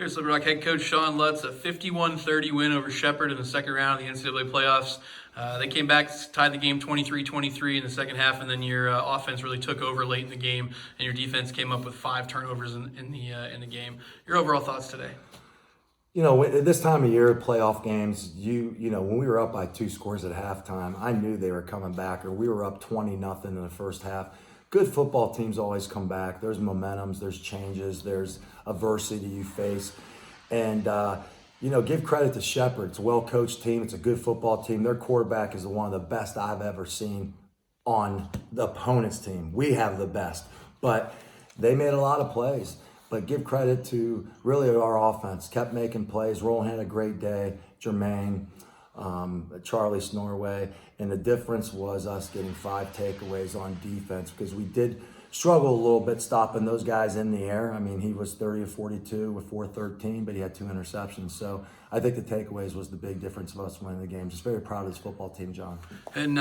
Here's Little Rock head coach Shawn Lutz, a 51-30 win over Shepherd in the second round of the NCAA Playoffs. They came back, tied the game 23-23 in the second half, and then your offense really took over late in the game, and your defense came up with 5 turnovers in the game. Your overall thoughts today? You know, this time of year, playoff games, you know, when we were up by 2 scores at halftime, I knew they were coming back, or we were up 20-0 in the first half. Good football teams always come back. There's momentums, there's changes, there's adversity you face. And, you know, give credit to Shepherd. It's a well-coached team. It's a good football team. Their quarterback is one of the best I've ever seen on the opponent's team. We have the best. But they made a lot of plays. But give credit to really our offense. Kept making plays. Roland had a great day. Jermaine, Charlie Snorway. And the difference was us getting 5 takeaways on defense, because we did struggle a little bit stopping those guys in the air. I mean, he was 30 of 42 with 413, but he had 2 interceptions. So I think the takeaways was the big difference of us winning the game. Just very proud of this football team, John. And,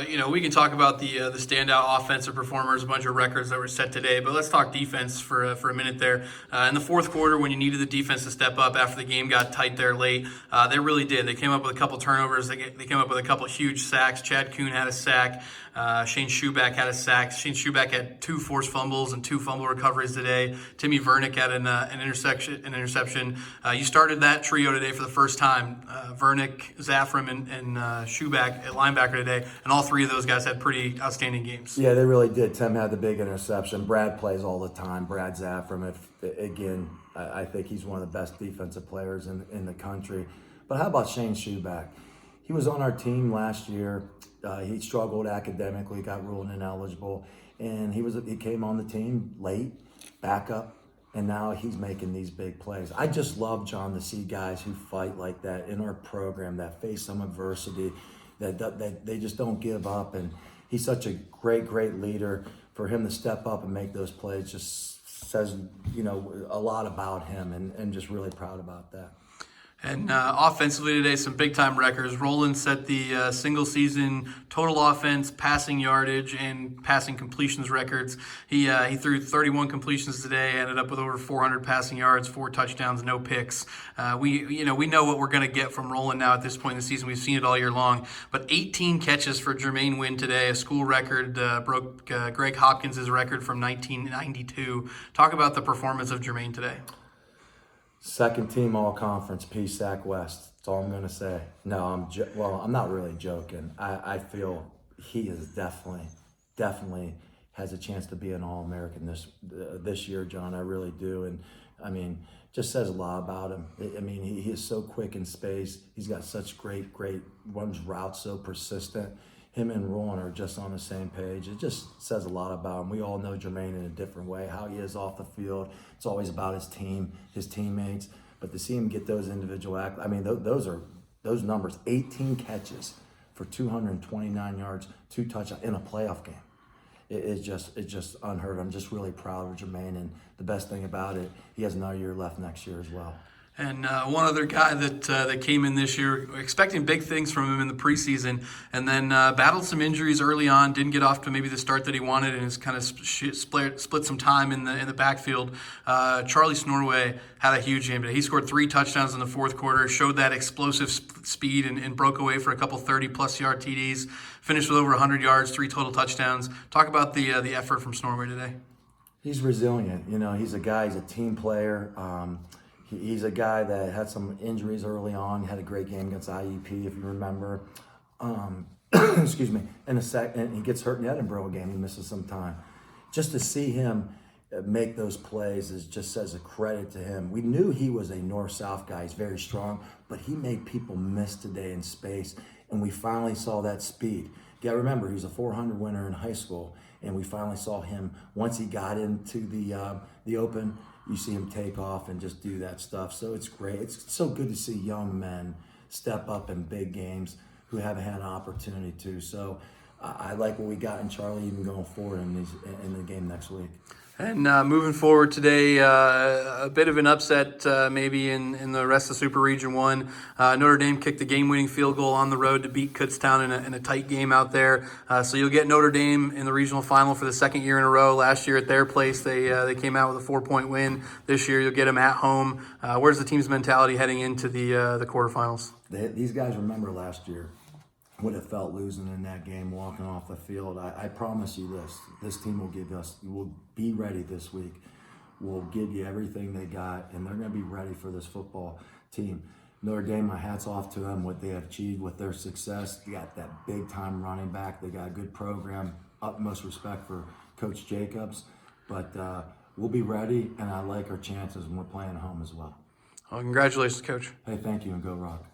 you know, we can talk about the standout offensive performers, a bunch of records that were set today, but let's talk defense for a minute there. In the fourth quarter, when you needed the defense to step up after the game got tight there late, they really did. They came up with a couple turnovers. They came up with a couple huge sacks. Chad Kuhn had a sack. Shane Schuback had a sack. Shane Schuback had 2 forced fumbles and 2 fumble recoveries today. Timmy Vernick had an interception. You started that trio today for the first time. Vernick, Zaffram, and Schuback at linebacker today, and all 3 of those guys had pretty outstanding games. Yeah, they really did. Tim had the big interception. Brad plays all the time. Brad Zaffram, again, I think he's one of the best defensive players in the country. But how about Shane Schuback? He was on our team last year. He struggled academically, got ruled ineligible, and he came on the team late, backup, and now he's making these big plays. I just love, John, to see guys who fight like that in our program, that face some adversity, that they just don't give up. And he's such a great leader. For him to step up and make those plays just says, you know, a lot about him, and just really proud about that. And offensively today, some big-time records. Roland set the single-season total offense, passing yardage, and passing completions records. He threw 31 completions today, ended up with over 400 passing yards, 4 touchdowns, no picks. We know what we're going to get from Roland now at this point in the season. We've seen it all year long. But 18 catches for Jermaine Wynn today, a school record, broke Greg Hopkins' record from 1992. Talk about the performance of Jermaine today. Second team all-conference, PSAC West. That's all I'm going to say. No, I'm not really joking. I feel he is definitely has a chance to be an All-American this year, John. I really do. And, I mean, just says a lot about him. I mean, he is so quick in space. He's got such great runs routes, so persistent. Him and Roland are just on the same page. It just says a lot about him. We all know Jermaine in a different way, how he is off the field. It's always about his team, his teammates. But to see him get those individual those numbers, 18 catches for 229 yards, 2 touchdowns in a playoff game. It's just unheard of. I'm just really proud of Jermaine, and the best thing about it, he has another year left next year as well. And one other guy that came in this year, expecting big things from him in the preseason, and then battled some injuries early on, didn't get off to maybe the start that he wanted, and has kind of split some time in the backfield. Charlie Snorway had a huge game today. He scored 3 touchdowns in the fourth quarter, showed that explosive speed, and broke away for a couple 30-plus yard TDs. Finished with over 100 yards, 3 total touchdowns. Talk about the effort from Snorway today. He's resilient. You know, he's a team player. He's a guy that had some injuries early on. He had a great game against IUP, if you remember. Excuse me. And he gets hurt in the Edinburgh game. He misses some time. Just to see him make those plays just says a credit to him. We knew he was a north-south guy. He's very strong, but he made people miss today in space, and we finally saw that speed. You got to remember, he was a 400 winner in high school, and we finally saw him once he got into the open. You see him take off and just do that stuff. So it's great. It's so good to see young men step up in big games who haven't had an opportunity to. So I like what we got in Charlie even going forward in the game next week. And moving forward today, a bit of an upset maybe in the rest of Super Region 1. Notre Dame kicked the game-winning field goal on the road to beat Kutztown in a tight game out there. So you'll get Notre Dame in the regional final for the second year in a row. Last year at their place, they came out with a 4-point win. This year you'll get them at home. Where's the team's mentality heading into the quarterfinals? These guys remember last year what it felt losing in that game, walking off the field. I promise you this team will be ready this week. We'll give you everything they got, and they're going to be ready for this football team. Notre Dame, my hat's off to them, what they have achieved with their success. They got that big-time running back. They got a good program. Utmost respect for Coach Jacobs. But we'll be ready, and I like our chances when we're playing home as well. Well, congratulations, Coach. Hey, thank you, and go Rock.